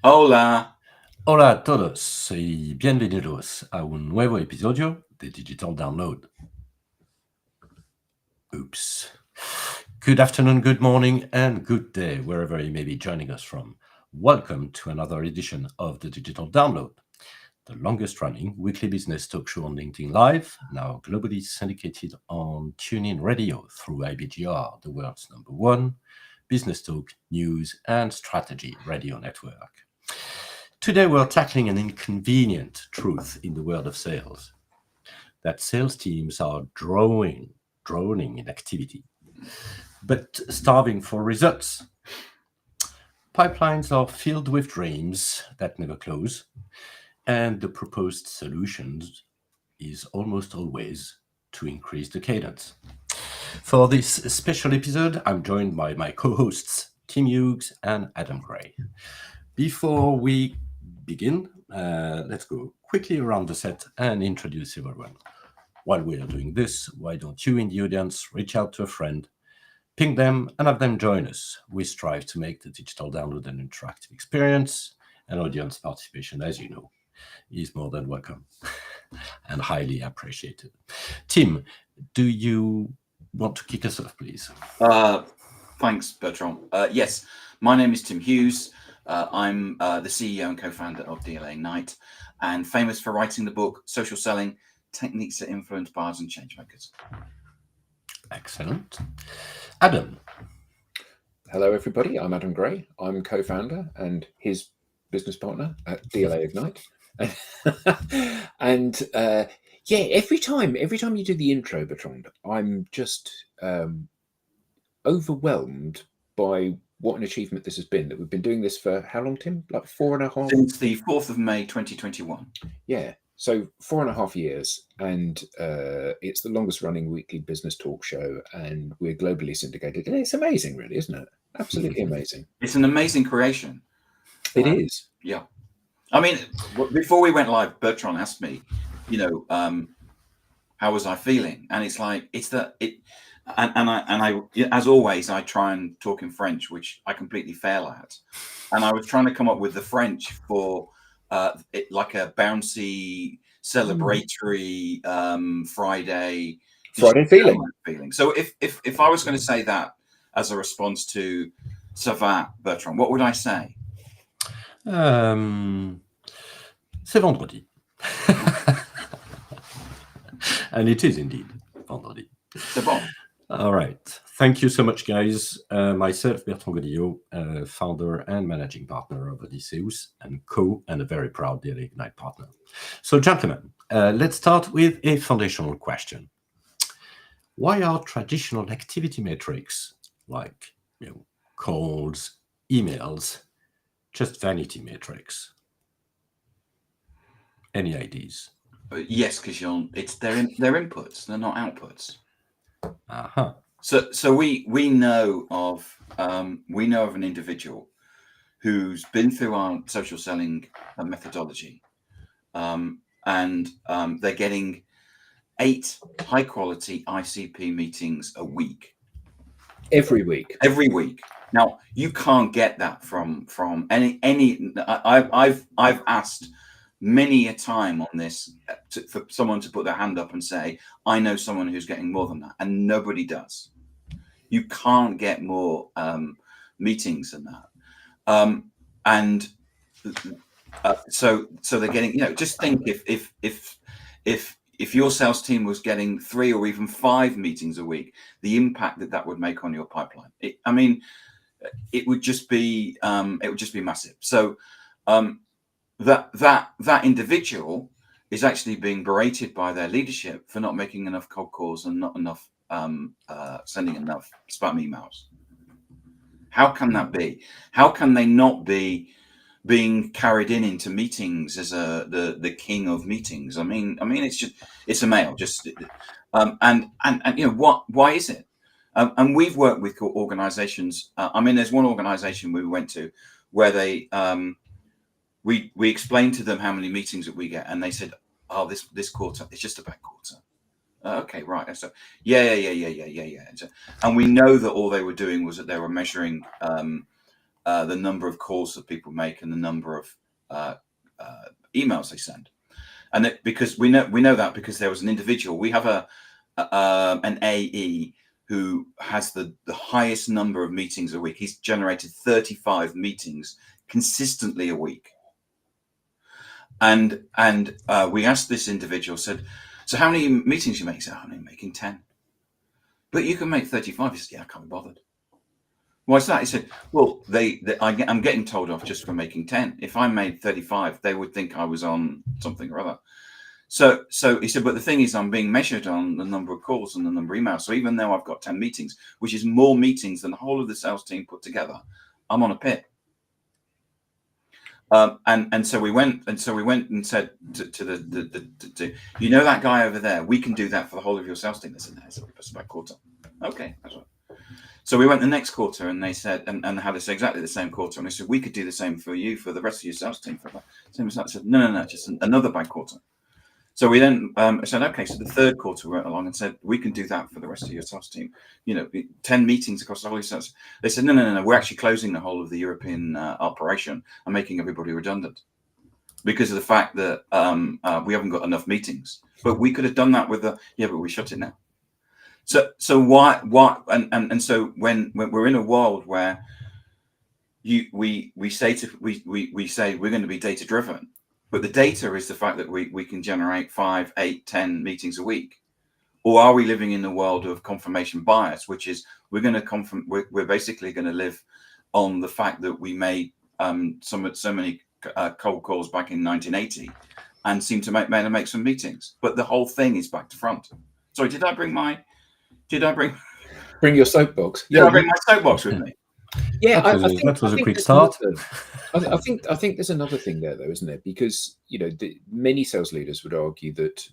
Hola. Hola a todos y bienvenidos a un nuevo episodio de Digital Download. Oops. Good afternoon, good morning, and good day, wherever you may be joining us from. Welcome to another edition of the Digital Download, the longest running weekly business talk show on LinkedIn Live, now globally syndicated on TuneIn Radio through IBGR, the world's #1 business talk, news, and strategy radio network. Today, we're tackling an inconvenient truth in the world of sales, that sales teams are drowning in activity, but starving for results. Pipelines are filled with dreams that never close, and the proposed solutions is almost always to increase the cadence. For this special episode, I'm joined by my co-hosts, Tim Hughes and Adam Gray. Before we begin, let's go quickly around the set and introduce everyone. While we are doing this, why don't you in the audience reach out to a friend, ping them, and have them join us? We strive to make the digital download an interactive experience, and audience participation, as you know, is more than welcome and highly appreciated. Tim, do you want to kick us off, please? Thanks, Bertrand. Yes, my name is Tim Hughes. I'm the CEO and co-founder of DLA Ignite, and famous for writing the book Social Selling: Techniques that Influence Buyers and Changemakers. Excellent. Adam. Hello, everybody. I'm Adam Gray. I'm co-founder and his business partner at DLA Ignite. And every time you do the intro, Bertrand, I'm just overwhelmed by what an achievement this has been. That we've been doing this for how long, Tim? Like 4.5? Since the 4th of May, 2021. Yeah. So 4.5 years, and it's the longest running weekly business talk show, and we're globally syndicated. And it's amazing, really, isn't it? Absolutely amazing. It's an amazing creation. It is. Yeah. I mean, before we went live, Bertrand asked me, how was I feeling? And it's like, I as always, I try and talk in French, which I completely fail at. And I was trying to come up with the French for like a bouncy, celebratory Friday feeling. So if I was going to say that as a response to ça va, Bertrand, what would I say? C'est vendredi. And it is indeed vendredi. C'est bon. All right. Thank you so much, guys. Myself, Bertrand Godillot, founder and managing partner of Odysseus, and a very proud DLA Ignite partner. So, gentlemen, let's start with a foundational question. Why are traditional activity metrics like calls, emails, just vanity metrics? Any ideas? Yes, because it's their inputs, they're not outputs. Uh-huh. So we know of an individual who's been through our social selling methodology, and they're getting 8 high quality ICP meetings a week. Every week. Now you can't get that from any. I've asked many a time on this for someone to put their hand up and say, I know someone who's getting more than that, and nobody does. You can't get more meetings than that. So they're getting, just think if your sales team was getting 3 or even 5 meetings a week, the impact that would make on your pipeline. It would just be massive. So that individual is actually being berated by their leadership for not making enough cold calls and not enough sending enough spam emails. How can that be? How can they not be being carried into meetings as the king of meetings? I mean, it's a male. Why is it? And we've worked with organizations. There's one organization we went to where they we explained to them how many meetings that we get, and they said, "Oh, this quarter, it's just a bad quarter." Okay, right. So yeah. And we know that all they were doing was that they were measuring the number of calls that people make and the number of emails they send. And because we know that because there was an individual. We have an AE who has the highest number of meetings a week. He's generated 35 meetings consistently a week. And we asked this individual, said, so how many meetings you make? He said, I'm making 10. But you can make 35. He said, yeah, I can't be bothered. Why's that? He said, well, I'm getting told off just for making 10. If I made 35, they would think I was on something or other. So he said, but the thing is, I'm being measured on the number of calls and the number of emails. So even though I've got 10 meetings, which is more meetings than the whole of the sales team put together, I'm on a pit. And so we went and said to the you know that guy over there, we can do that for the whole of your sales team. They said, no, it's about a quarter. Okay, that's right. So we went the next quarter and they said, and had this exactly the same quarter. And they said, we could do the same for you, for the rest of your sales team. For that. Same as that. I said, no, just another by quarter. So we then said, okay, so the third quarter went along and said, we can do that for the rest of your sales team. 10 meetings across the whole of sales. They said, no, we're actually closing the whole of the European operation and making everybody redundant because of the fact that we haven't got enough meetings. But we could have done that with but we shut it now. So why and so when we're in a world where we say we're going to be data driven, but the data is the fact that we can generate 5, 8, 10 meetings a week, or are we living in the world of confirmation bias, which is we're basically going to live on the fact that we made so many cold calls back in 1980 and seem to make some meetings, but the whole thing is back to front. Sorry, did I bring your soapbox? Did I bring my soapbox with me? Yeah, that was a quick start. I think there's another thing there, though, isn't there? Because many sales leaders would argue that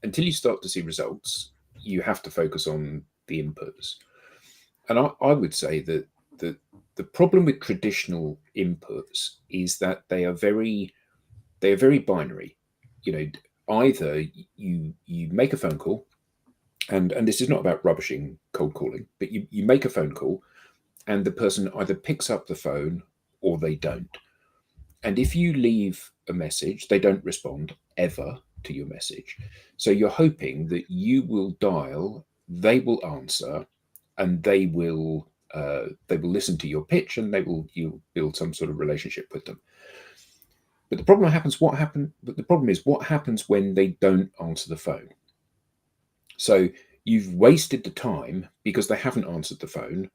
until you start to see results, you have to focus on the inputs. And I would say that the problem with traditional inputs is that they are very binary. Either you make a phone call, and this is not about rubbishing cold calling, but you make a phone call and the person either picks up the phone or they don't. And if you leave a message, they don't respond ever to your message. So you're hoping that you will dial, they will answer, and they will listen to your pitch, and you'll build some sort of relationship with them. But the problem is what happens when they don't answer the phone. So you've wasted the time because they haven't answered the phone.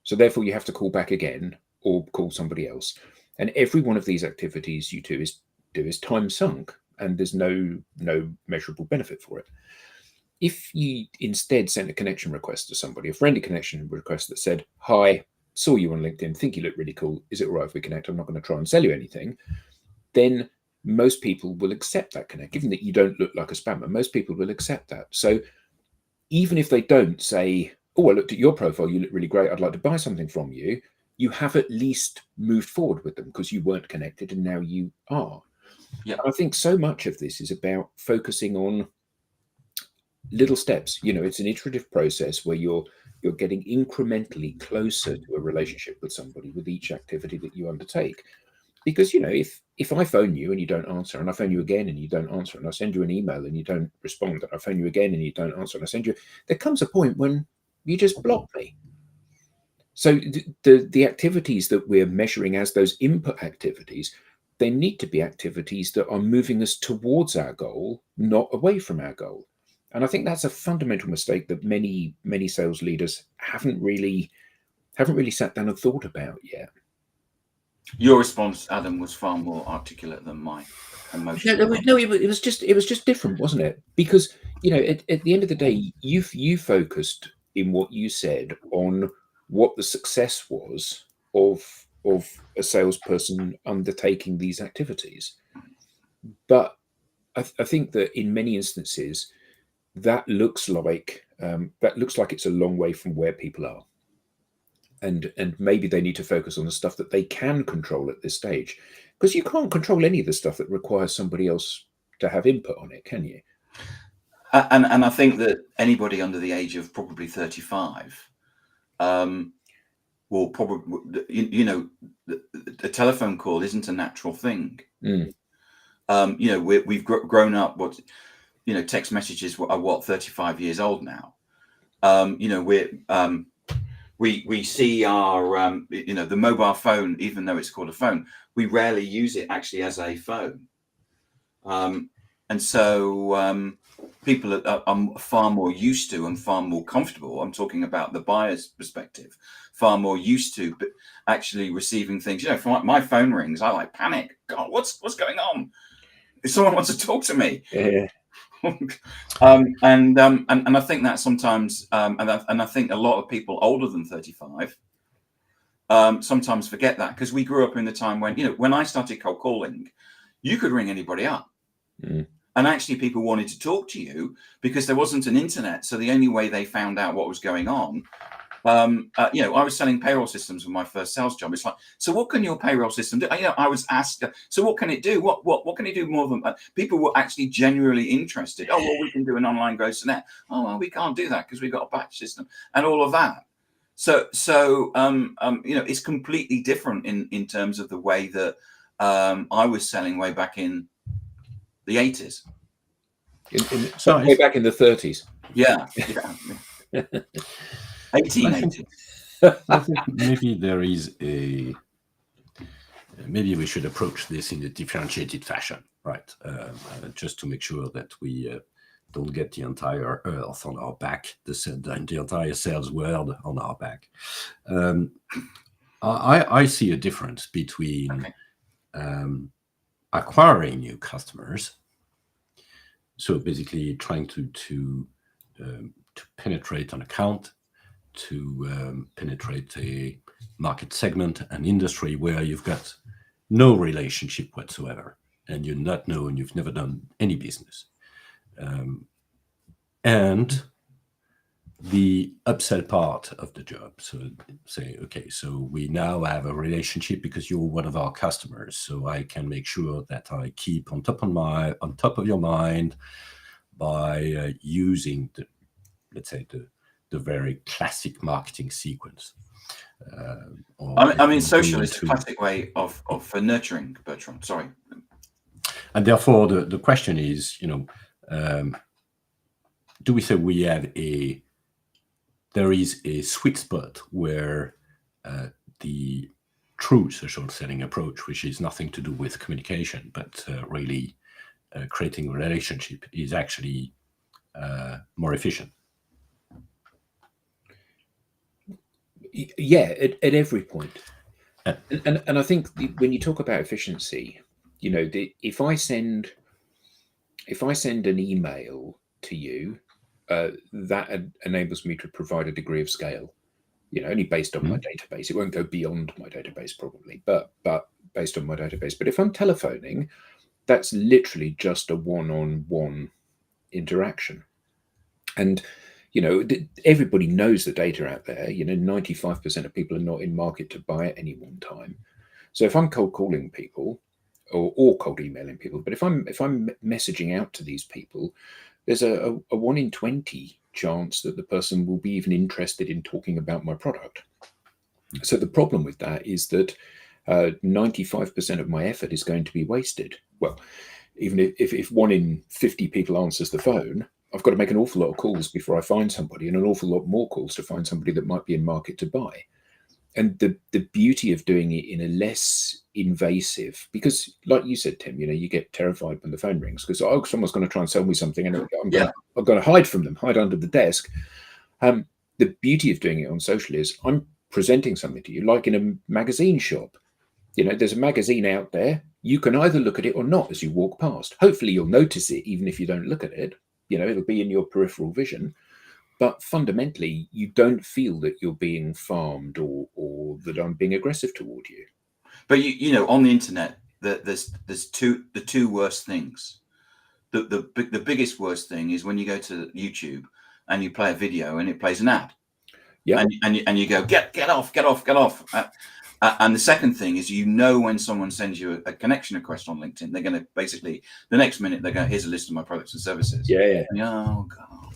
So therefore you have to call back again or call somebody else. And every one of these activities you do is time sunk, and there's no measurable benefit for it. If you instead sent a connection request to somebody, a friendly connection request that said, hi, saw you on LinkedIn, think you look really cool. Is it all right if we connect? I'm not going to try and sell you anything. Then most people will accept that connect. Given that you don't look like a spammer, most people will accept that. So even if they don't say, oh, I looked at your profile, you look really great, I'd like to buy something from you, you have at least moved forward with them because you weren't connected and now you are. Yeah. I think so much of this is about focusing on little steps. It's an iterative process where you're getting incrementally closer to a relationship with somebody with each activity that you undertake. Because, if I phone you and you don't answer, and I phone you again and you don't answer, and I send you an email and you don't respond, and I phone you again and you don't answer, and I send you, there comes a point when you just block me. So the activities that we're measuring as those input activities, they need to be activities that are moving us towards our goal, not away from our goal. And I think that's a fundamental mistake that many sales leaders haven't really sat down and thought about yet. Your response, Adam, was far more articulate than mine. No, it was just different, wasn't it? Because at the end of the day, you focused in what you said on what the success was of a salesperson undertaking these activities. But I think that in many instances, that looks like it's a long way from where people are. And maybe they need to focus on the stuff that they can control at this stage, because you can't control any of the stuff that requires somebody else to have input on it, can you? And I think that anybody under the age of probably 35 will probably, a telephone call isn't a natural thing. Mm. We've grown up. Text messages are 35 years old now. We see our the mobile phone, even though it's called a phone, we rarely use it actually as a phone. And so people are far more used to and far more comfortable. I'm talking about the buyer's perspective, far more used to actually receiving things. From my phone rings, I like panic. God, what's going on? If someone wants to talk to me. Yeah. And I think that sometimes, and I think a lot of people older than 35 sometimes forget that, because we grew up in the time when I started cold calling, you could ring anybody up. Mm. And actually people wanted to talk to you because there wasn't an internet. So the only way they found out what was going on, I was selling payroll systems with my first sales job. It's like, so what can your payroll system do? I was asked, so what can it do? What can it do more than people were actually genuinely interested? Oh, well, we can do an online gross to net. Oh, well, we can't do that because we've got a batch system and all of that. So it's completely different in terms of the way that I was selling way back in the 80s. Way back in the 30s. Yeah. 1880. I think maybe there is maybe we should approach this in a differentiated fashion, right? Just to make sure that we don't get the entire earth on our back, the entire sales world on our back. I see a difference between acquiring new customers, so basically trying to penetrate an account, to penetrate a market segment, an industry where you've got no relationship whatsoever, and you're not known, you've never done any business. And the upsell part of the job. So say, okay, so we now have a relationship because you're one of our customers. So I can make sure that I keep on top of your mind by using the very classic marketing sequence. Social is a classic way of nurturing, Bertrand. Sorry. And therefore, the question is, do we say there is a sweet spot where the true social selling approach, which is nothing to do with communication, but really creating a relationship, is actually more efficient? Yeah, at every point. And I think when you talk about efficiency, if I send an email to you, that enables me to provide a degree of scale, only based on my database. It won't go beyond my database probably, but based on my database. But if I'm telephoning, that's literally just a one-on-one interaction. And everybody knows the data out there. 95% of people are not in market to buy at any one time. So if I'm cold calling people or cold emailing people, but if I'm messaging out to these people, there's a 1 in 20 chance that the person will be even interested in talking about my product. So the problem with that is that 95% of my effort is going to be wasted. Well, even if 1 in 50 people answers the phone, I've got to make an awful lot of calls before I find somebody, and an awful lot more calls to find somebody that might be in market to buy. And the beauty of doing it in a less invasive, because like you said, Tim, you get terrified when the phone rings because someone's going to try and sell me something, and I'm going to hide from them, hide under the desk. The beauty of doing it on social is I'm presenting something to you like in a magazine shop. There's a magazine out there. You can either look at it or not as you walk past. Hopefully you'll notice it even if you don't look at it. It'll be in your peripheral vision. But fundamentally, you don't feel that you're being farmed or that I'm being aggressive toward you. But on the internet, there's the two worst things. The biggest worst thing is when you go to YouTube and you play a video and it plays an ad. Yeah. And you go get off. And the second thing is, when someone sends you a connection request on LinkedIn, they're going to basically the next minute they're going, here's a list of my products and services. Yeah. Oh God.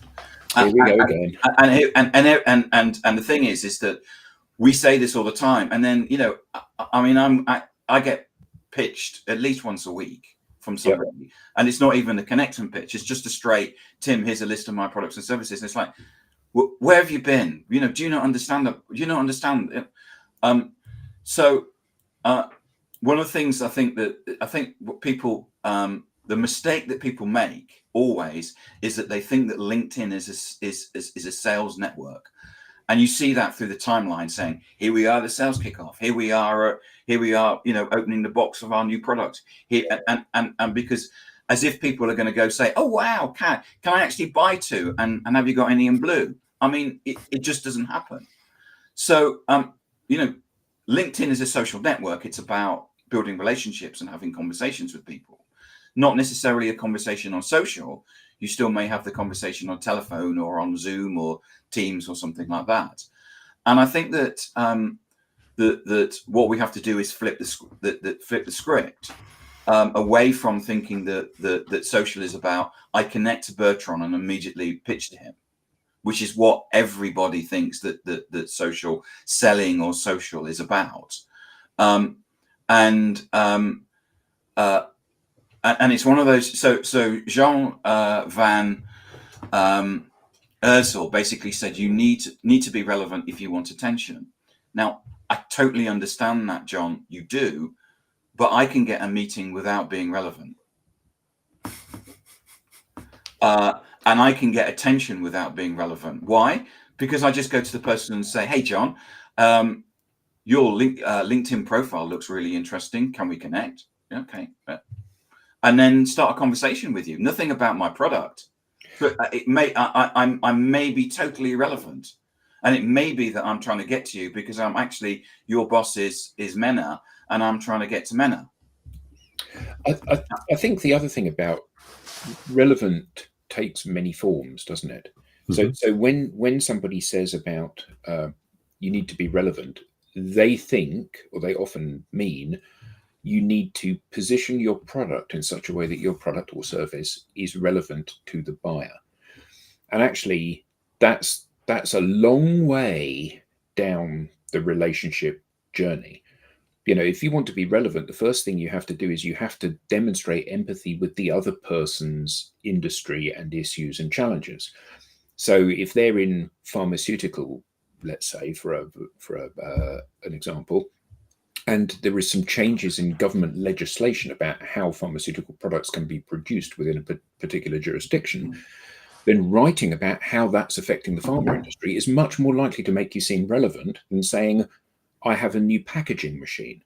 Here we go again. And the thing is that we say this all the time, and then I mean, I get pitched at least once a week from somebody, and it's not even a connect and pitch; it's just a straight, Tim, here's a list of my products and services. And it's like, where have you been? Do you not understand that? Do you not understand? So one of the things I think what people, the mistake that people make always is that they think that LinkedIn is a sales network. And you see that through the timeline saying, here we are, the sales kickoff. Here we are, opening the box of our new product. Here, and because as if people are going to go say, oh, wow, can I actually buy two? And have you got any in blue? I mean, it just doesn't happen. So, LinkedIn is a social network. It's about building relationships and having conversations with people, not necessarily a conversation on social. You still may have the conversation on telephone or on Zoom or Teams or something like that. And I think that that what we have to do is flip the script away from thinking that social is about, I connect to Bertrand and immediately pitch to him, which is what everybody thinks that social selling or social is about. And it's one of those. So Jean Van Ursel basically said you need to be relevant if you want attention. Now, I totally understand that, John. You do, but I can get a meeting without being relevant, and I can get attention without being relevant. Why? Because I just go to the person and say, "Hey, John, your LinkedIn profile looks really interesting. Can we connect?" Okay. And then start a conversation with you. Nothing about my product, but I may be totally irrelevant, and it may be that I'm trying to get to you because I'm actually, your boss is Mena, and I'm trying to get to Mena. I think the other thing about relevant takes many forms, doesn't it? Mm-hmm. So when somebody says about you need to be relevant, they think, or they often mean, you need to position your product in such a way that your product or service is relevant to the buyer. And actually, that's a long way down the relationship journey. If you want to be relevant, the first thing you have to do is you have to demonstrate empathy with the other person's industry and issues and challenges. So if they're in pharmaceutical, let's say for an example, and there is some changes in government legislation about how pharmaceutical products can be produced within a particular jurisdiction, then writing about how that's affecting the pharma industry is much more likely to make you seem relevant than saying, I have a new packaging machine.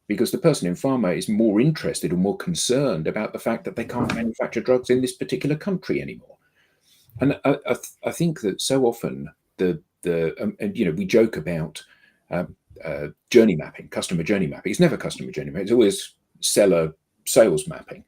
Because the person in pharma is more interested or more concerned about the fact that they can't manufacture drugs in this particular country anymore. And I think that so often we joke about journey mapping, customer journey mapping. It's never customer journey mapping. It's always seller sales mapping.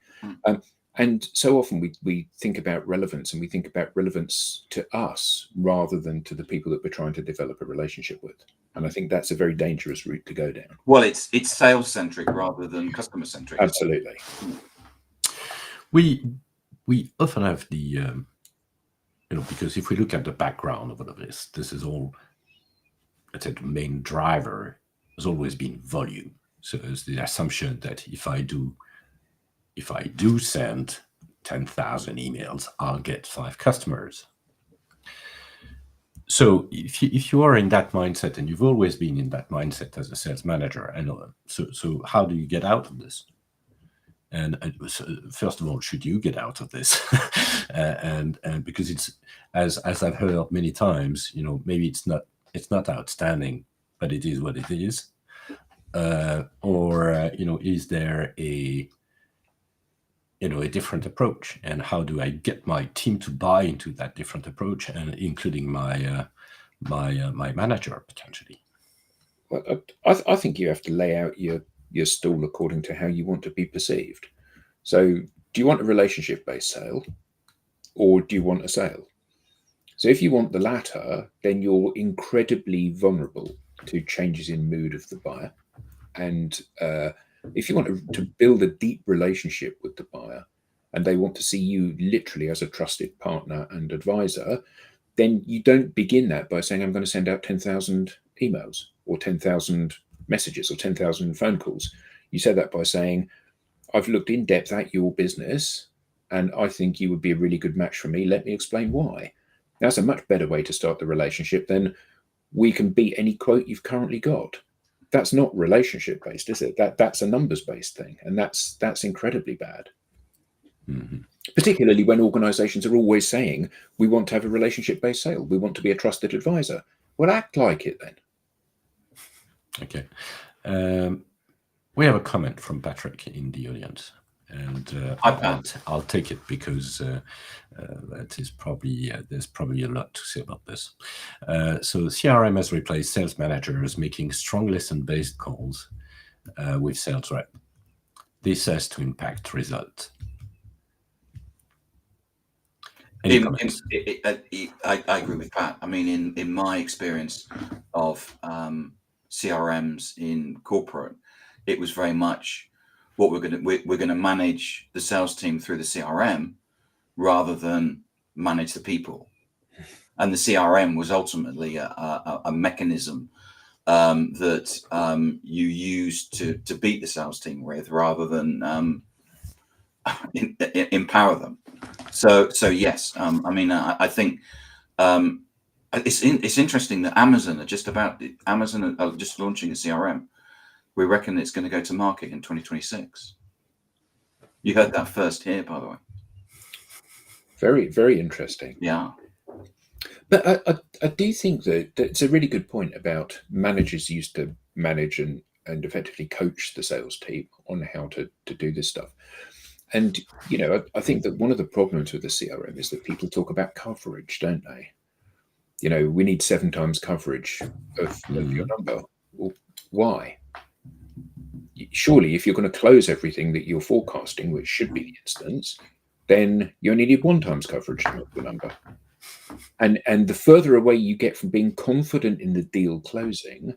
And so often we think about relevance, and we think about relevance to us rather than to the people that we're trying to develop a relationship with. And I think that's a very dangerous route to go down. Well, it's sales centric rather than customer centric. Absolutely. We often have the because if we look at the background of all of this is all, let's say, the main driver has always been volume. So there's the assumption that if I do send 10,000 emails, I'll get 5 customers. So if you are in that mindset, and you've always been in that mindset as a sales manager, so how do you get out of this? And first of all, should you get out of this? and because it's, as I've heard many times, maybe it's not outstanding, but it is what it is. Is there a different approach, and how do I get my team to buy into that different approach, and including my manager potentially? Well, I think you have to lay out your stall according to how you want to be perceived. So do you want a relationship-based sale, or do you want a sale? So if you want the latter, then you're incredibly vulnerable to changes in mood of the buyer. And if you want to build a deep relationship with the buyer, and they want to see you literally as a trusted partner and advisor, then you don't begin that by saying, I'm going to send out 10,000 emails or 10,000 messages or 10,000 phone calls. You say that by saying, I've looked in depth at your business and I think you would be a really good match for me. Let me explain why. That's a much better way to start the relationship than we can beat any quote you've currently got. That's not relationship based, is it? That's a numbers based thing, and that's incredibly bad. Mhm. Particularly when organizations are always saying we want to have a relationship based sale, we want to be a trusted advisor. Well, act like it then. Okay. We have a comment from Patrick in the audience, and Hi, Pat. I'll take it because that is probably there's probably a lot to say about this. So CRM has replaced sales managers making strong lesson-based calls with sales rep. This has to impact result. Any comments? I agree with Pat. I mean, in my experience of CRMs in corporate, it was very much what we're going to manage the sales team through the CRM rather than manage the people. And the CRM was ultimately a mechanism that you use to beat the sales team with, rather than empower them. So yes, I mean, I think it's interesting that Amazon are just launching a CRM. We reckon it's going to go to market in 2026. You heard that first here, by the way. Very, very interesting. Yeah. But I do think that it's a really good point about managers used to manage and effectively coach the sales team on how to do this stuff. And, you know, I think that one of the problems with the CRM is that people talk about coverage, don't they? You know, we need 7 times coverage of your number. Well, why? Surely, if you're going to close everything that you're forecasting, which should be the instance, then you only need 1 times coverage of the number. And the further away you get from being confident in the deal closing,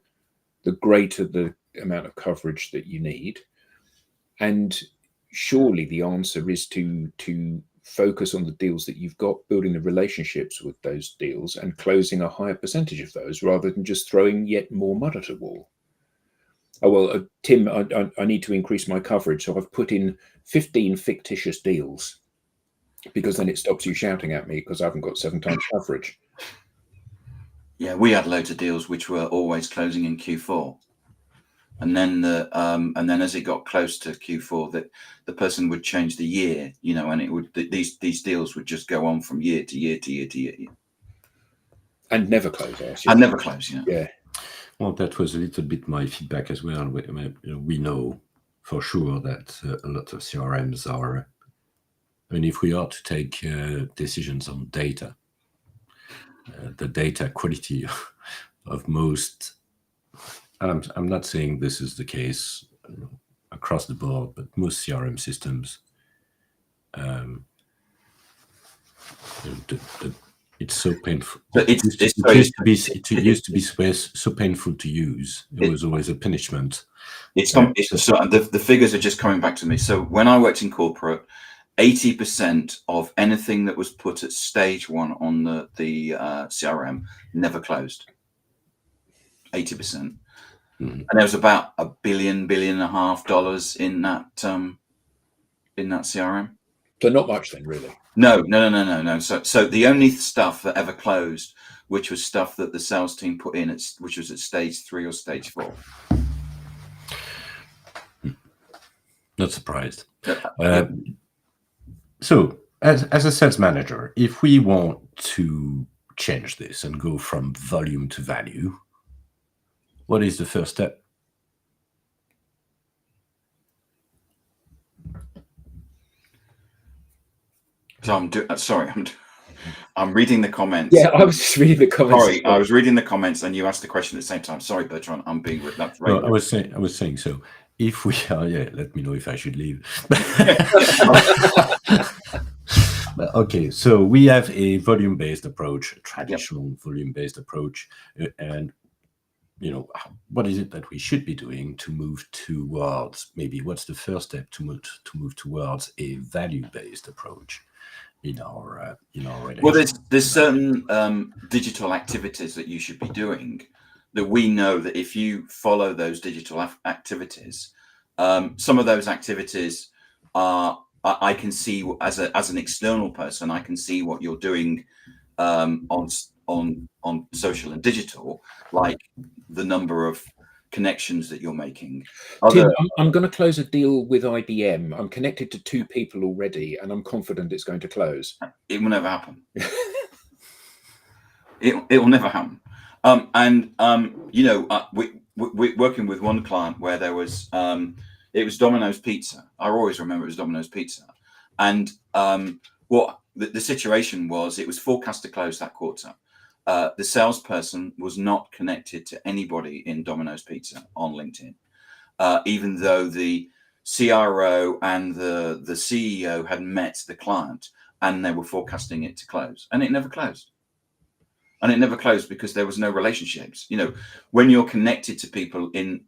the greater the amount of coverage that you need. And surely the answer is to focus on the deals that you've got, building the relationships with those deals and closing a higher percentage of those, rather than just throwing yet more mud at a wall. Oh, well, Tim, I need to increase my coverage, so I've put in 15 fictitious deals, because then it stops you shouting at me because I haven't got 7 times coverage. Yeah, we had loads of deals which were always closing in Q4. And then as it got close to Q4, that the person would change the year, you know, and it would these deals would just go on from year to year to year to year. And never close, I assume. And never close, yeah. Yeah. Well, that was a little bit my feedback as well. We know for sure that a lot of CRMs are, I mean, if we are to take decisions on data, the data quality of most, and I'm not saying this is the case across the board, but most CRM systems, it's so painful. It used to be so painful to use. It was always a punishment. The figures are just coming back to me. So when I worked in corporate, 80% of anything that was put at stage 1 on the CRM never closed. 80%. And there was about $1 billion and a half in that CRM. So not much then, really. No. So the only stuff that ever closed, which was stuff that the sales team put in, which was at stage 3 or stage 4. Not surprised. So, as a sales manager, if we want to change this and go from volume to value, what is the first step? So I'm reading the comments. Yeah, I was just reading the comments. Sorry, I was reading the comments and you asked the question at the same time. Sorry, Bertrand, I'm being that's right. No, I was saying. So, if we are, let me know if I should leave. Okay, so we have a volume-based approach, a traditional volume-based approach, and what is it that we should be doing to move towards? Maybe what's the first step to move towards a value-based approach in our relationship? Well, there's certain digital activities that you should be doing that we know that if you follow those digital activities, some of those activities are, I can see as an external person, I can see what you're doing on social and digital, like the number of connections that you're making. Tim, I'm going to close a deal with IBM. I'm connected to 2 people already, and I'm confident it's going to close. It will never happen. It will never happen. We're working with one client where there was it was Domino's Pizza. I always remember it was Domino's Pizza, and what the situation was, it was forecast to close that quarter. The salesperson was not connected to anybody in Domino's Pizza on LinkedIn, even though the CRO and the CEO had met the client and they were forecasting it to close, and it never closed. And it never closed because there was no relationships. When you're connected to people in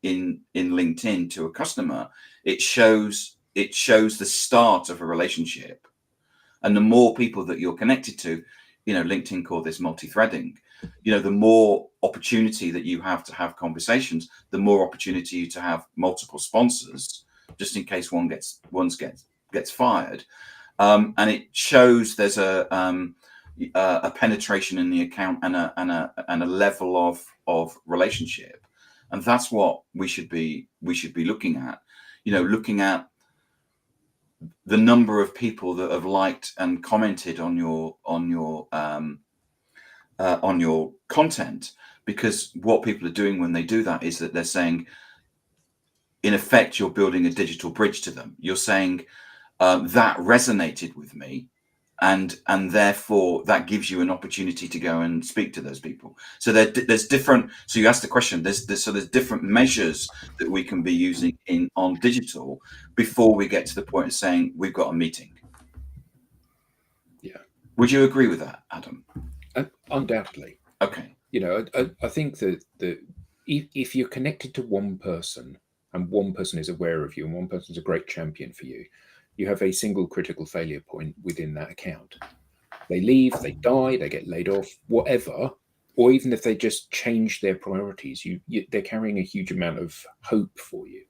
LinkedIn to a customer, it shows the start of a relationship. And the more people that you're connected to, LinkedIn call this multi-threading. The more opportunity that you have to have conversations, the more opportunity to have multiple sponsors, just in case one gets fired. And it shows there's a penetration in the account and a level of relationship, and that's what we should be looking at. Looking at the number of people that have liked and commented on your content, because what people are doing when they do that is that they're saying, in effect, you're building a digital bridge to them. You're saying that resonated with me. And therefore that gives you an opportunity to go and speak to those people. So there's different. So you asked the question. There's different measures that we can be using on digital before we get to the point of saying we've got a meeting. Yeah. Would you agree with that, Adam? Undoubtedly. Okay. I think that if you're connected to one person and one person is aware of you and one person is a great champion for you, you have a single critical failure point within that account. They leave, they die, they get laid off, whatever, or even if they just change their priorities, they're carrying a huge amount of hope for you.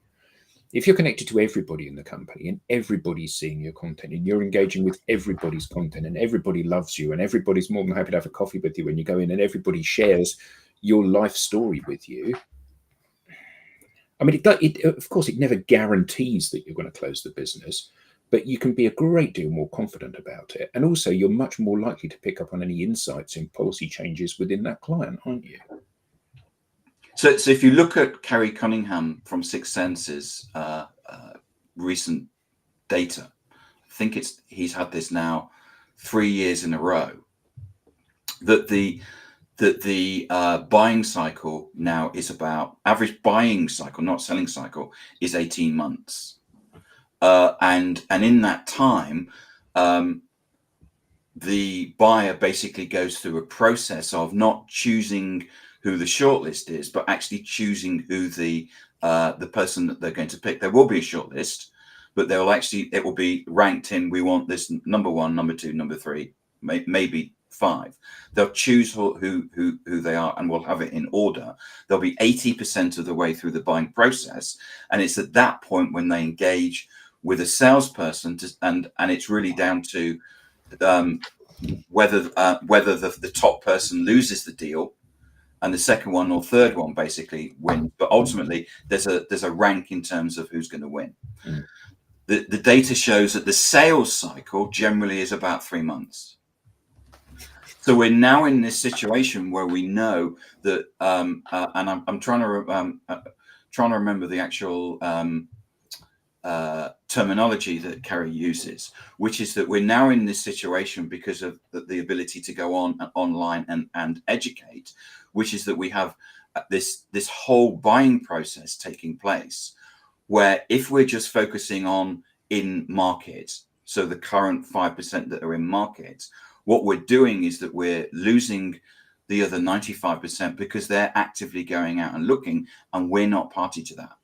If you're connected to everybody in the company and everybody's seeing your content and you're engaging with everybody's content and everybody loves you and everybody's more than happy to have a coffee with you when you go in and everybody shares your life story with you, I mean, of course, it never guarantees that you're going to close the business, but you can be a great deal more confident about it. And also, you're much more likely to pick up on any insights in policy changes within that client, aren't you? So if you look at Kerry Cunningham from Six Senses recent data, I think he's had this now 3 years in a row, that the buying cycle now is about, average buying cycle, not selling cycle, is 18 months. And in that time, the buyer basically goes through a process of not choosing who the shortlist is, but actually choosing who the person that they're going to pick. There will be a shortlist, but it will be ranked in, we want this number 1, number 2, number 3, maybe 5. They'll choose who they are, and we'll have it in order. They'll be 80% of the way through the buying process, and it's at that point when they engage with a salesperson, and it's really down to whether the top person loses the deal, and the second one or third one basically win. But ultimately, there's a rank in terms of who's going to win. Mm. The data shows that the sales cycle generally is about 3 months. So we're now in this situation where we know that, and I'm trying to remember the actual terminology that Kerry uses, which is that we're now in this situation because of the ability to go online and educate, which is that we have this whole buying process taking place, where if we're just focusing on in market, so the current 5% that are in market, what we're doing is that we're losing the other 95% because they're actively going out and looking, and we're not party to that.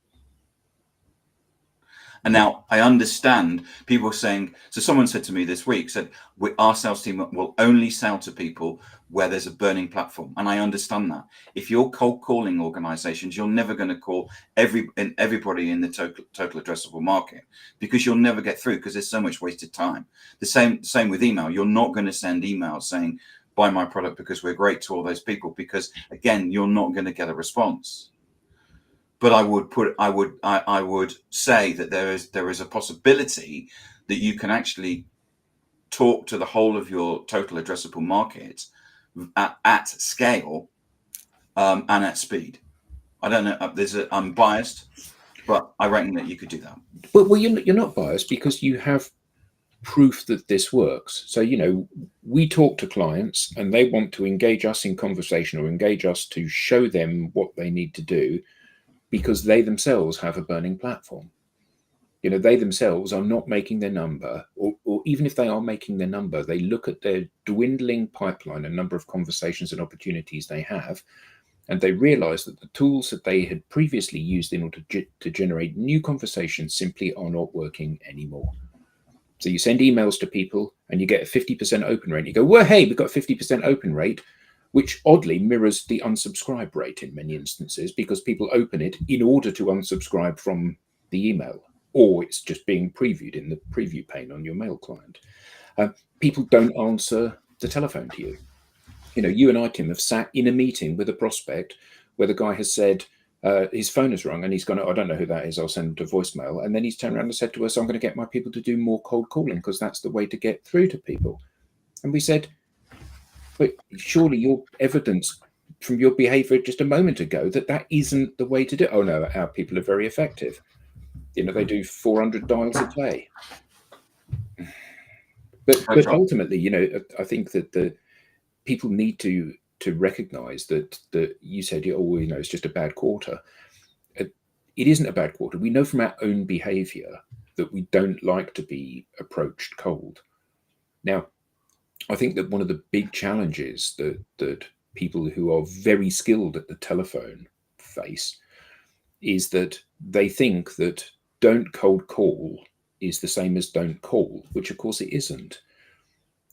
And now I understand people saying, so someone said to me this week, said, our sales team will only sell to people where there's a burning platform. And I understand that. If you're cold calling organizations, you're never going to call everybody in the total addressable market, because you'll never get through, because there's so much wasted time. The same with email. You're not going to send emails saying, buy my product because we're great, to all those people, because again, you're not going to get a response. But I would say that there is a possibility that you can actually talk to the whole of your total addressable market at scale and at speed. I don't know. I'm biased, but I reckon that you could do that. Well, you're not biased, because you have proof that this works. So, we talk to clients and they want to engage us in conversation, or engage us to show them what they need to do, because they themselves have a burning platform. They themselves are not making their number, or even if they are making their number, they look at their dwindling pipeline and number of conversations and opportunities they have, and they realize that the tools that they had previously used in order to generate new conversations simply are not working anymore. So you send emails to people and you get a 50% open rate. You go, well, hey, we've got a 50% open rate, which oddly mirrors the unsubscribe rate in many instances, because people open it in order to unsubscribe from the email, or it's just being previewed in the preview pane on your mail client. People don't answer the telephone to you. You and I, Tim, have sat in a meeting with a prospect where the guy has said his phone has rung and he's gone, I don't know who that is, I'll send him to voicemail. And then he's turned around and said to us, I'm going to get my people to do more cold calling, because that's the way to get through to people. And we said, but surely your evidence from your behavior just a moment ago that isn't the way to do it. Oh no, our people are very effective. They do 400 dials a day. But ultimately, I think that the people need to recognize that you said, it's just a bad quarter. It isn't a bad quarter. We know from our own behavior that we don't like to be approached cold. Now, I think that one of the big challenges that people who are very skilled at the telephone face is that they think that don't cold call is the same as don't call, which of course it isn't.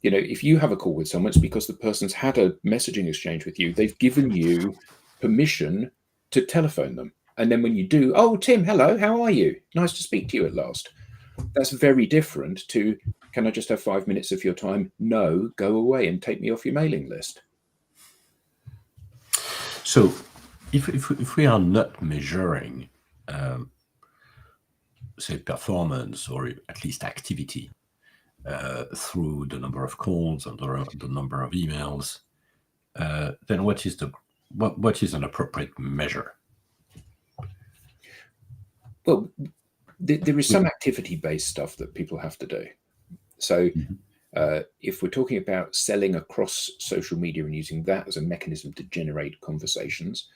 If you have a call with someone, it's because the person's had a messaging exchange with you. They've given you permission to telephone them. And then when you do, oh, Tim, hello, how are you? Nice to speak to you at last. That's very different to, can I just have 5 minutes of your time? No, go away and take me off your mailing list. So if we are not measuring, say, performance, or at least activity, through the number of calls and the number of emails, then what is an appropriate measure? Well, there is some activity-based stuff that people have to do. So if we're talking about selling across social media and using that as a mechanism to generate conversations,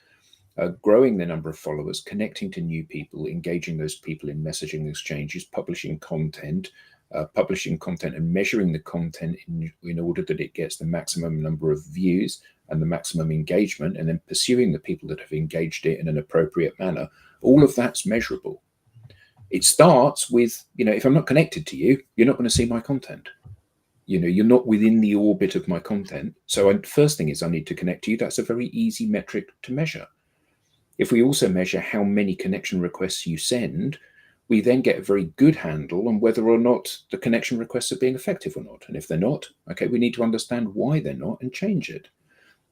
growing the number of followers, connecting to new people, engaging those people in messaging exchanges, publishing content and measuring the content in order that it gets the maximum number of views and the maximum engagement, and then pursuing the people that have engaged it in an appropriate manner. All of that's measurable. It starts with, if I'm not connected to you, you're not going to see my content. You're not within the orbit of my content. So first thing is I need to connect to you. That's a very easy metric to measure. If we also measure how many connection requests you send, we then get a very good handle on whether or not the connection requests are being effective or not. And if they're not, okay, we need to understand why they're not and change it.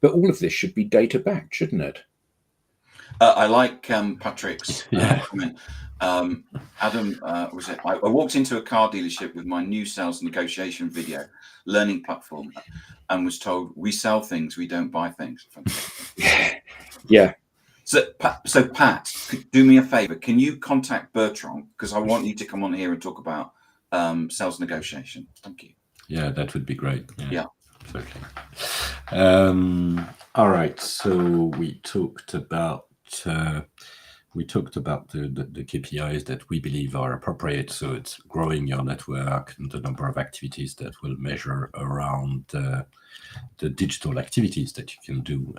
But all of this should be data backed, shouldn't it? I like Patrick's comment. Adam, was it? I walked into a car dealership with my new sales negotiation video learning platform and was told, we sell things, we don't buy things. Yeah. So Pat, do me a favor. Can you contact Bertrand? Because I want you to come on here and talk about sales negotiation. Thank you. Yeah, that would be great. Yeah. Absolutely. All right. So we talked about we talked about the KPIs that we believe are appropriate. So it's growing your network and the number of activities that will measure around the digital activities that you can do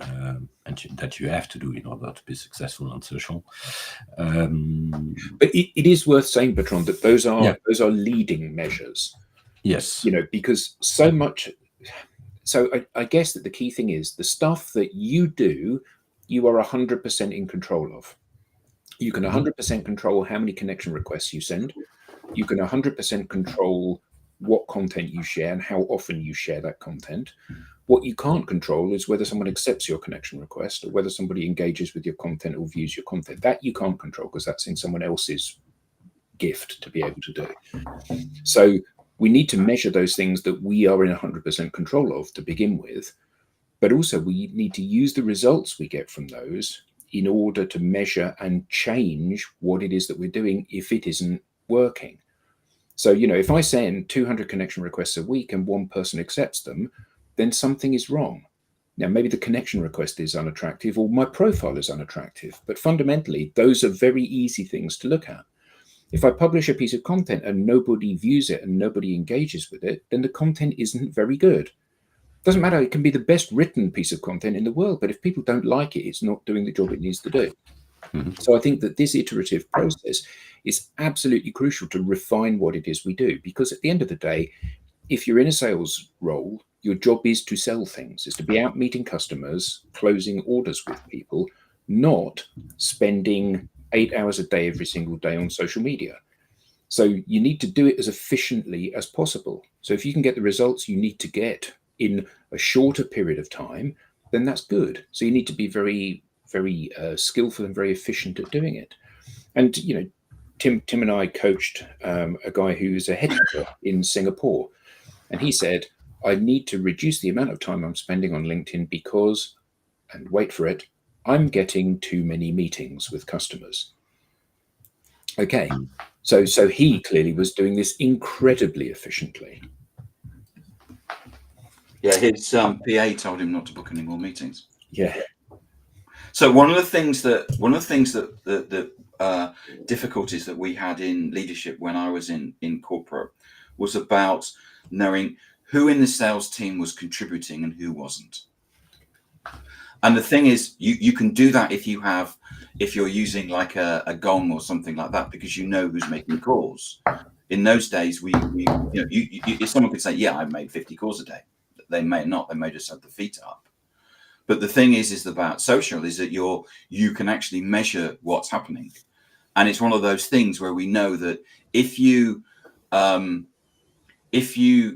that you have to do in order to be successful on social. But it is worth saying, Bertrand, that those are leading measures. Yes. Because so much. So I guess that the key thing is the stuff that you do, you are 100% in control of. You can 100% control how many connection requests you send. You can 100% control what content you share and how often you share that content. What you can't control is whether someone accepts your connection request or whether somebody engages with your content or views your content. That you can't control because that's in someone else's gift to be able to do. So we need to measure those things that we are in 100% control of to begin with, but also we need to use the results we get from those in order to measure and change what it is that we're doing if it isn't working. So, if I send 200 connection requests a week and one person accepts them, then something is wrong. Now, maybe the connection request is unattractive or my profile is unattractive, but fundamentally, those are very easy things to look at. If I publish a piece of content and nobody views it and nobody engages with it, then the content isn't very good. Doesn't matter, it can be the best written piece of content in the world, but if people don't like it, it's not doing the job it needs to do. So I think that this iterative process is absolutely crucial to refine what it is we do, because at the end of the day, if you're in a sales role, your job is to sell things, is to be out meeting customers, closing orders with people, not spending 8 hours a day every single day on social media. So you need to do it as efficiently as possible. So if you can get the results you need to get in a shorter period of time, then that's good. So you need to be very, very skillful and very efficient at doing it. And, Tim and I coached a guy who's a headhunter in Singapore. And he said, I need to reduce the amount of time I'm spending on LinkedIn because, and wait for it, I'm getting too many meetings with customers. Okay, so he clearly was doing this incredibly efficiently. Yeah, his PA told him not to book any more meetings. Yeah. So one of the things that difficulties that we had in leadership when I was in corporate was about knowing who in the sales team was contributing and who wasn't. And the thing is, you can do that if you're using like a gong or something like that, because you know who's making calls. In those days, if someone could say, yeah, I made 50 calls a day. They may not, they may just have the feet up. But the thing is about social is that you can actually measure what's happening. And it's one of those things where we know that if you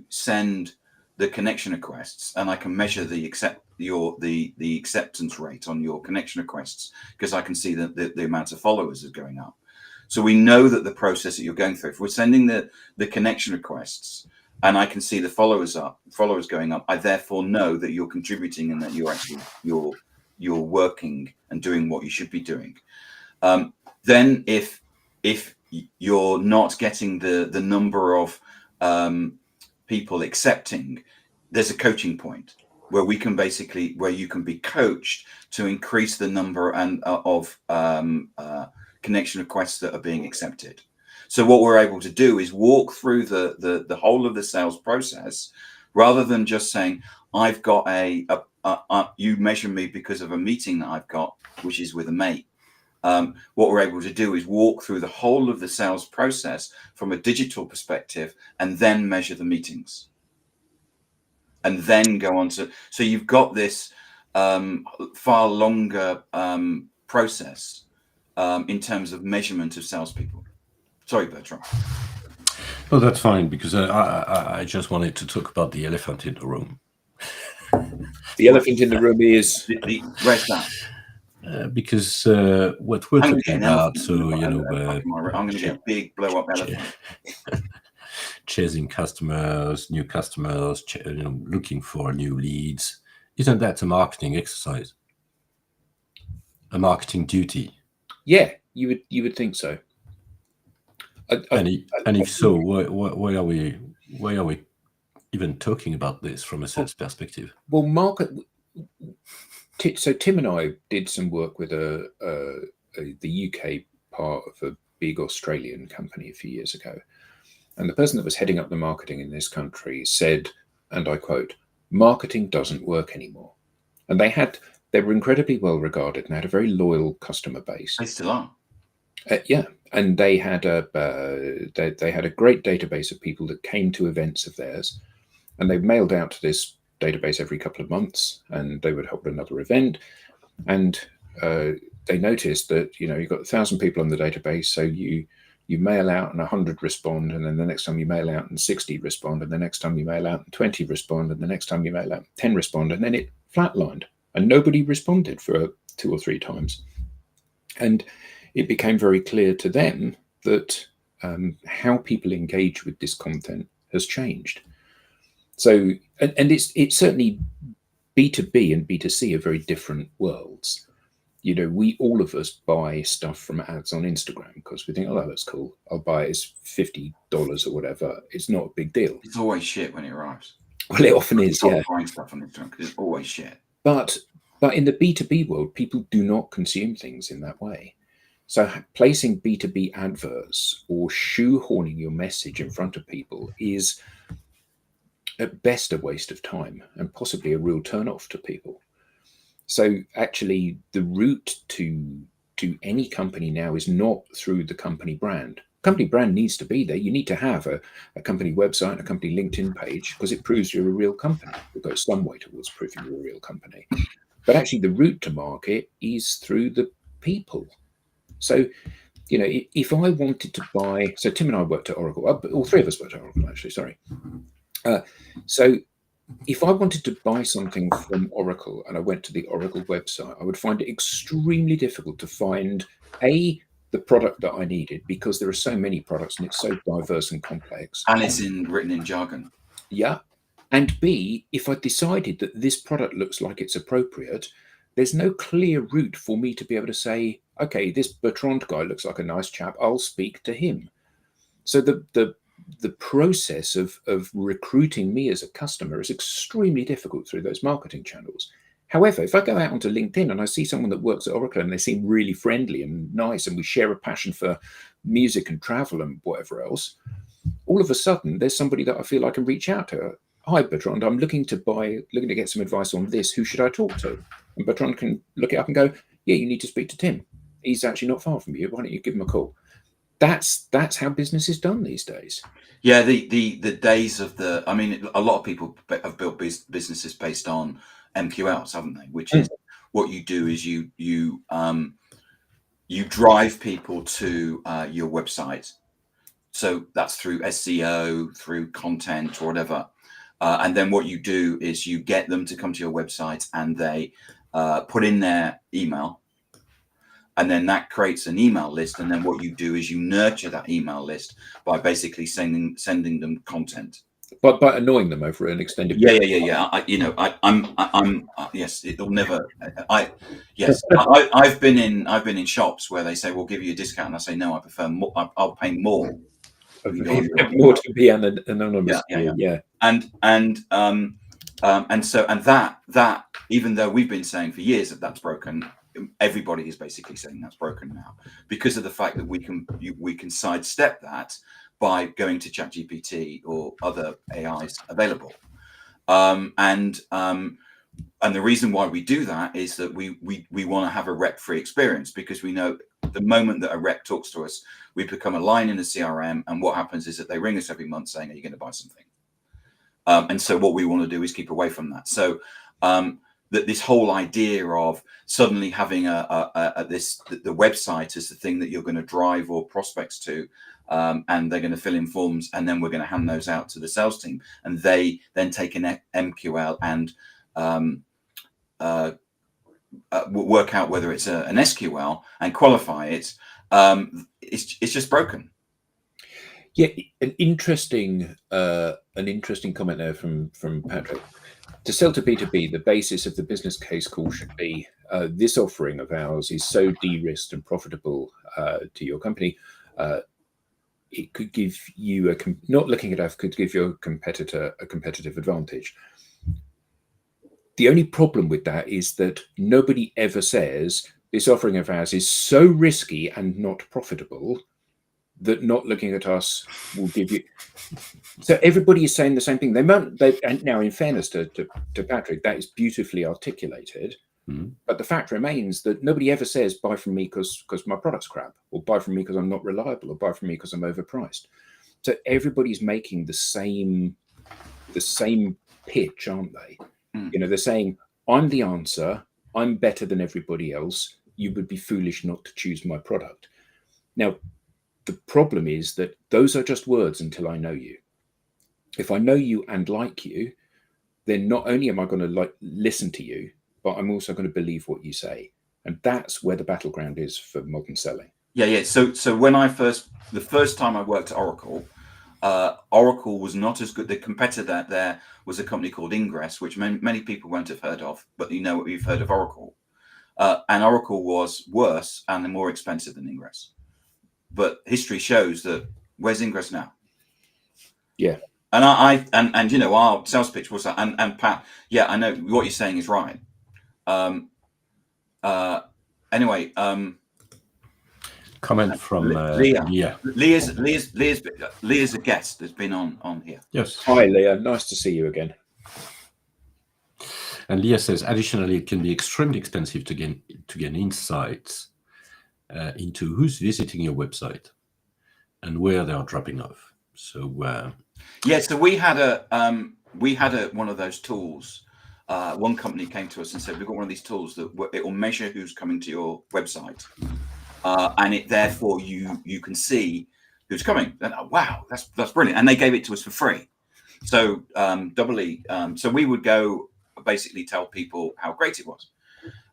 send the connection requests, and I can measure the acceptance rate on your connection requests, because I can see that the amount of followers is going up. So we know that the process that you're going through, if we're sending the connection requests and I can see the followers going up, I therefore know that you're contributing and that you're working and doing what you should be doing. Then if you're not getting the number of people accepting, there's a coaching point where you can be coached to increase the number of connection requests that are being accepted. So what we're able to do is walk through the whole of the sales process, rather than just saying, I've got you measure me because of a meeting that I've got, which is with a mate. What we're able to do is walk through the whole of the sales process from a digital perspective and then measure the meetings. And then go on to, so you've got this far longer process in terms of measurement of salespeople. Sorry, Bertrand. Well, that's fine, because I just wanted to talk about the elephant in the room. The elephant in the room is where's that? Because what we're talking about, so I'm going to get a big blow up elephant. Chasing customers, new customers, looking for new leads. Isn't that a marketing exercise? A marketing duty? Yeah, you would think so. And if so, why are we even talking about this from a sales perspective? Well, so Tim and I did some work with a the UK part of a big Australian company a few years ago. And the person that was heading up the marketing in this country said, and I quote, "Marketing doesn't work anymore." And they were incredibly well regarded and had a very loyal customer base. They still are. Yeah, and they had a great database of people that came to events of theirs, and they mailed out to this database every couple of months, and they would hold another event, and they noticed that you've got 1,000 people on the database, so you mail out and 100 respond, and then the next time you mail out and 60 respond, and the next time you mail out and 20 respond, and the next time you mail out 10 respond, and then it flatlined, and nobody responded for 2 or 3 times, and it became very clear to them that how people engage with this content has changed. So, and it's certainly B2B and B2C are very different worlds. We all of us buy stuff from ads on Instagram because we think, oh, that's cool. I'll buy it. It's $50 or whatever. It's not a big deal. It's always shit when it arrives. Well, it often is, yeah. Buying stuff on Instagram because it's always shit. But in the B2B world, people do not consume things in that way. So placing B2B adverts or shoehorning your message in front of people is at best a waste of time and possibly a real turn-off to people. So actually the route to any company now is not through the company brand. Company brand needs to be there. You need to have a company website, a company LinkedIn page, because it proves you're a real company. It goes some way towards proving you're a real company. But actually the route to market is through the people. So, if I wanted to buy, so Tim and I worked at Oracle, all 3 of us worked at Oracle, actually, sorry. So if I wanted to buy something from Oracle and I went to the Oracle website, I would find it extremely difficult to find the product that I needed, because there are so many products and it's so diverse and complex. And it's written in jargon. Yeah. And B, if I decided that this product looks like it's appropriate, there's no clear route for me to be able to say, okay, this Bertrand guy looks like a nice chap, I'll speak to him. So the process of recruiting me as a customer is extremely difficult through those marketing channels. However, if I go out onto LinkedIn and I see someone that works at Oracle and they seem really friendly and nice, and we share a passion for music and travel and whatever else, all of a sudden there's somebody that I feel I can reach out to. Hi, Bertrand, I'm looking to get some advice on this. Who should I talk to? And Bertrand can look it up and go, yeah, you need to speak to Tim. He's actually not far from you. Why don't you give him a call? That's how business is done these days. Yeah, the days of a lot of people have built businesses based on MQLs, haven't they? Which is what you do is you drive people to your website. So that's through SEO, through content or whatever. And then what you do is you get them to come to your website and they put in their email. And then that creates an email list. And then what you do is you nurture that email list by basically sending them content. But by annoying them over an extended period. Yeah. I'm yes, it'll never. I've been in shops where they say we'll give you a discount, and I say no, I prefer more. I'll pay more. More to be anonymous. Yeah. And that even though we've been saying for years that that's broken, everybody is basically saying that's broken now because of the fact that we can sidestep that by going to ChatGPT or other AIs available. And the reason why we do that is that we want to have a rep-free experience, because we know the moment that a rep talks to us, we become a line in the CRM, and what happens is that they ring us every month saying, are you going to buy something? And so what we want to do is keep away from that. So that this whole idea of suddenly having the website as the thing that you're going to drive or prospects to, and they're going to fill in forms, and then we're going to hand those out to the sales team, and they then take an MQL and work out whether it's an SQL and qualify it. It's just broken. Yeah, an interesting comment there from Patrick. To sell to B2B, the basis of the business case call should be this offering of ours is so de-risked and profitable to your company. It could give you not looking at us could give your competitor a competitive advantage. The only problem with that is that nobody ever says this offering of ours is so risky and not profitable that not looking at us will give you. So everybody is saying the same thing. And now, in fairness to Patrick, that is beautifully articulated. But the fact remains that nobody ever says buy from me because my product's crap, or buy from me because I'm not reliable, or buy from me because I'm overpriced. So everybody's making the same pitch, aren't they? They're saying, I'm the answer, I'm better than everybody else, you would be foolish not to choose my product. Now, the problem is that those are just words until I know you. If I know you and like you, then not only am I going to listen to you, but I'm also going to believe what you say. And that's where the battleground is for modern selling. Yeah. So when the first time I worked at Oracle, Oracle was not as good. The competitor there was a company called Ingress, which many people won't have heard of, but you've heard of Oracle. And Oracle was worse and more expensive than Ingress. But history shows that where's Ingress now? Yeah. And our sales pitch was that, and Pat, yeah, I know what you're saying is right. Anyway, comment from Leah. Leah's a guest that's been on here. Yes. Hi, Leah. Nice to see you again. And Leah says, additionally, it can be extremely expensive to gain insights into who's visiting your website and where they are dropping off. So so we had one of those tools. One company came to us and said, we've got one of these tools that it will measure who's coming to your website, and it therefore you can see who's coming. And, wow, that's brilliant. And they gave it to us for free. So so we would go basically tell people how great it was,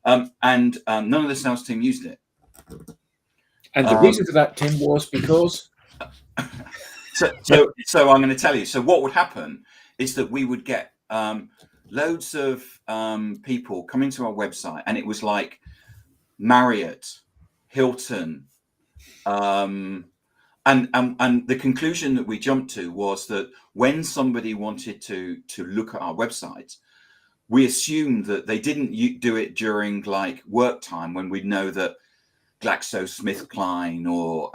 and none of the sales team used it. And the reason for that, Tim, was because. So I'm going to tell you. So what would happen is that we would get loads of people coming to our website, and it was like Marriott, Hilton, and the conclusion that we jumped to was that when somebody wanted to look at our website, we assumed that they didn't do it during like work time when we know that GlaxoSmithKline or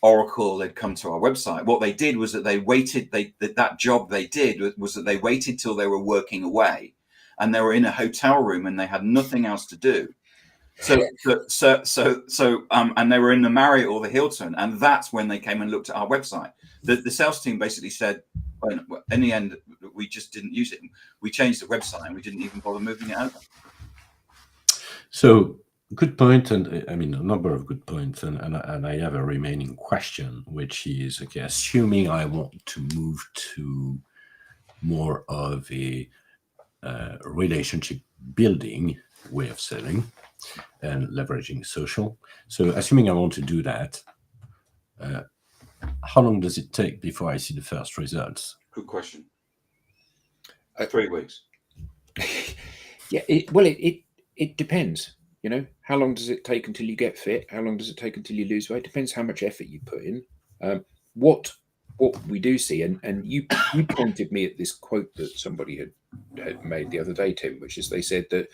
Oracle had come to our website. What they did was that they waited. That job they did was that they waited till they were working away, and they were in a hotel room and they had nothing else to do. So and they were in the Marriott or the Hilton, and that's when they came and looked at our website. The sales team basically said, in the end, we just didn't use it. We changed the website and we didn't even bother moving it over. So good point, and I mean a number of good points, and I have a remaining question, which is, okay, assuming I want to move to more of a relationship building way of selling and leveraging social. So assuming I want to do that, how long does it take before I see the first results? Good question. 3 weeks. Yeah, it depends. How long does it take until you get fit? How long does it take until you lose weight? Depends how much effort you put in. What we do see, and you pointed me at this quote that somebody had made the other day, Tim, which is they said that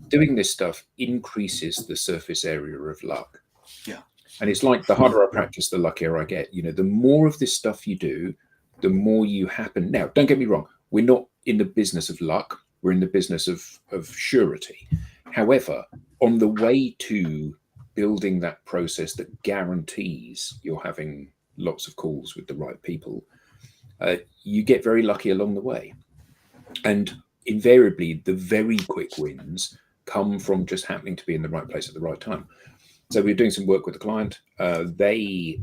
doing this stuff increases the surface area of luck. Yeah. And it's like the harder I practice, the luckier I get. The more of this stuff you do, the more you happen. Now, don't get me wrong. We're not in the business of luck. We're in the business of surety. However, on the way to building that process that guarantees you're having lots of calls with the right people, you get very lucky along the way. And invariably, the very quick wins come from just happening to be in the right place at the right time. So we're doing some work with a client. They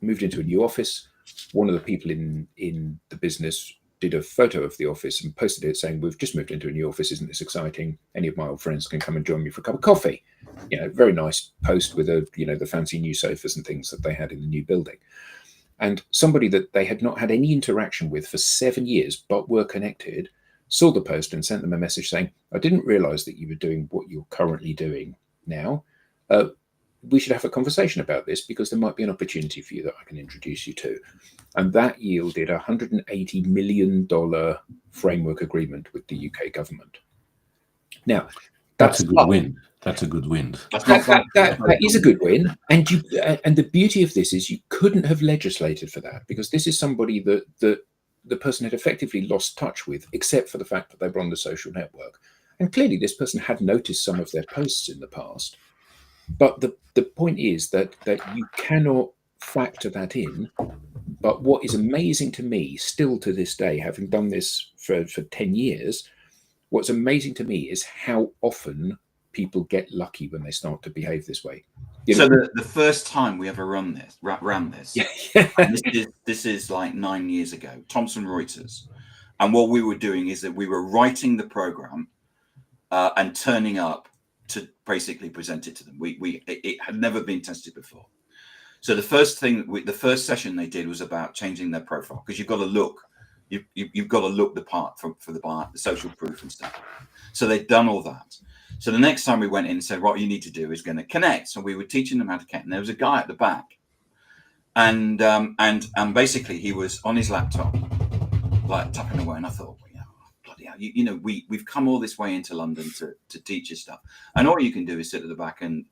moved into a new office. One of the people in the business did a photo of the office and posted it saying, we've just moved into a new office. Isn't this exciting? Any of my old friends can come and join me for a cup of coffee. Very nice post with the fancy new sofas and things that they had in the new building. And somebody that they had not had any interaction with for 7 years, but were connected, saw the post and sent them a message saying, I didn't realize that you were doing what you're currently doing now. We should have a conversation about this because there might be an opportunity for you that I can introduce you to. And that yielded a $180 million framework agreement with the UK government. Now, That's a good win. That's a good win. That is a good win, and the beauty of this is you couldn't have legislated for that, because this is somebody that the person had effectively lost touch with, except for the fact that they were on the social network. And clearly this person had noticed some of their posts in the past. But the point is that you cannot factor that in. But what is amazing to me, still to this day, having done this for 10 years, what's amazing to me is how often people get lucky when they start to behave this way. So the first time we ever ran this, and this is like 9 years ago, Thomson Reuters, and what we were doing is that we were writing the program and turning up to basically present it to them. It had never been tested before. So the first session they did was about changing their profile, because you've got to look, you've got to look the part for the social proof and stuff. So they'd done all that. So the next time we went in and said, what you need to do is going to connect. So we were teaching them how to connect. And there was a guy at the back, and basically he was on his laptop, like tapping away. And I thought, well, bloody hell, you know, we've come all this way into London to teach you stuff, and all you can do is sit at the back and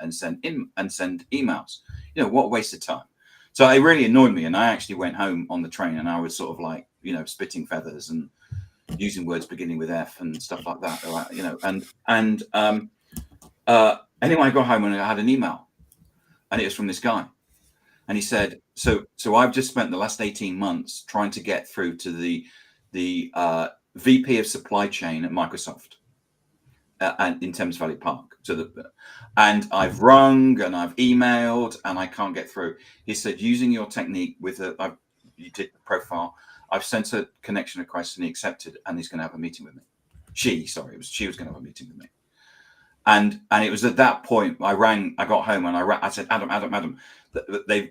send emails. You know, what a waste of time. So it really annoyed me, and I actually went home on the train, and I was sort of like, you know, spitting feathers and using words beginning with F and stuff like that, you know, anyway, I got home and I had an email, and it was from this guy, and he said, so I've just spent the last 18 months trying to get through to the VP of supply chain at Microsoft, and in Thames Valley Park, and I've rung and I've emailed and I can't get through. He said, using your technique you did the profile, I've sent a connection request and he accepted, and he's going to have a meeting with me. She was going to have a meeting with me. And it was at that point I got home and I said, Adam,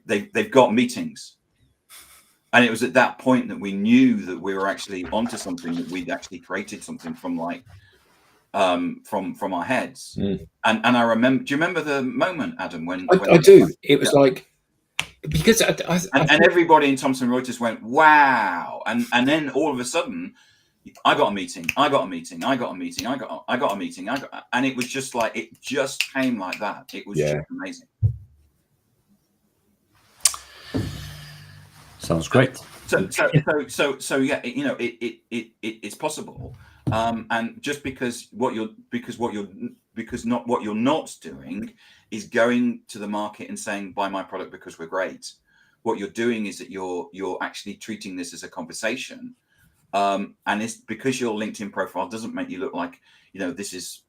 they've got meetings. And it was at that point that we knew that we were actually onto something, that we'd actually created something from from our heads. And I remember, do you remember the moment, Adam, when I do. It was like, because and everybody in Thomson Reuters went, wow, and then all of a sudden I got a meeting, and it was just like, it just came like that. It was just amazing. Sounds great. So yeah, you know, it's possible, and just because what you're not doing is going to the market and saying, buy my product because we're great. What you're doing is that you're actually treating this as a conversation, and it's because your LinkedIn profile doesn't make you look like, you know, this is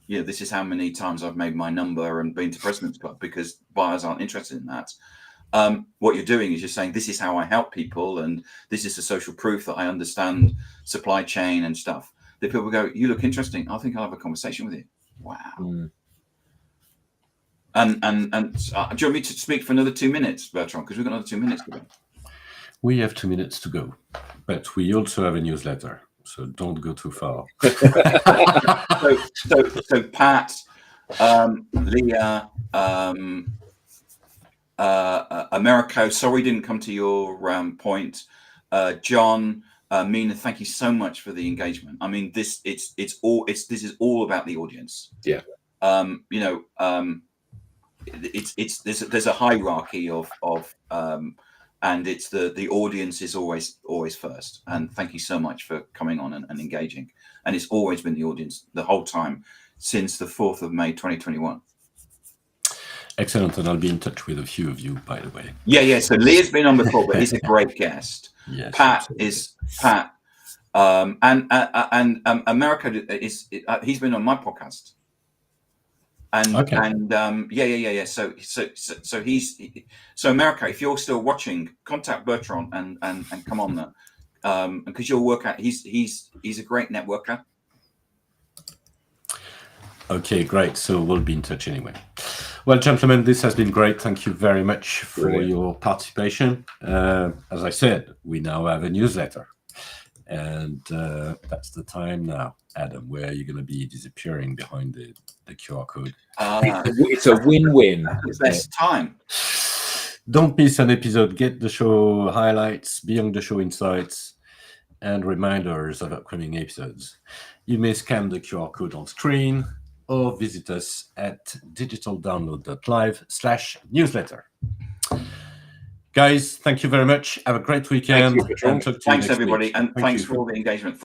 this is how many times I've made my number and been to President's Club, because buyers aren't interested in that. What you're doing is you're saying, this is how I help people, and this is the social proof that I understand supply chain and stuff. The people go, you look interesting, I think I'll have a conversation with you. Wow. And do you want me to speak for another 2 minutes, Bertrand? Because we've got another 2 minutes to go. We have 2 minutes to go, but we also have a newsletter, so don't go too far. so Pat, Leah, Americo, sorry didn't come to your point. John, Mina, thank you so much for the engagement. I mean, this is all about the audience. Yeah. You know, there's a hierarchy of and it's the audience is always first. And thank you so much for coming on and engaging. And it's always been the audience the whole time since the 4th of May 2021. Excellent, and I'll be in touch with a few of you, by the way. Yeah. So Leah's been on before, but he's a great guest. Yes, Pat absolutely. is Pat, and America is. He's been on my podcast, and Okay. and yeah. So America, if you're still watching, contact Bertrand and come on there, because you'll work out. He's a great networker. Okay, great. So we'll be in touch anyway. Well, gentlemen, this has been great. Thank you very much for your participation. As I said, we now have a newsletter, and that's the time now. Adam, where are you going to be disappearing behind the QR code? It's a win-win. The best time. Don't miss an episode. Get the show highlights, Beyond the Show insights, and reminders of upcoming episodes. You may scan the QR code on screen or visit us at digitaldownload.live/newsletter. Guys, thank you very much. Have a great weekend. Thank you, Bertrand. And talk to you Thanks, next everybody. week. And Thank thanks you. for all the engagement.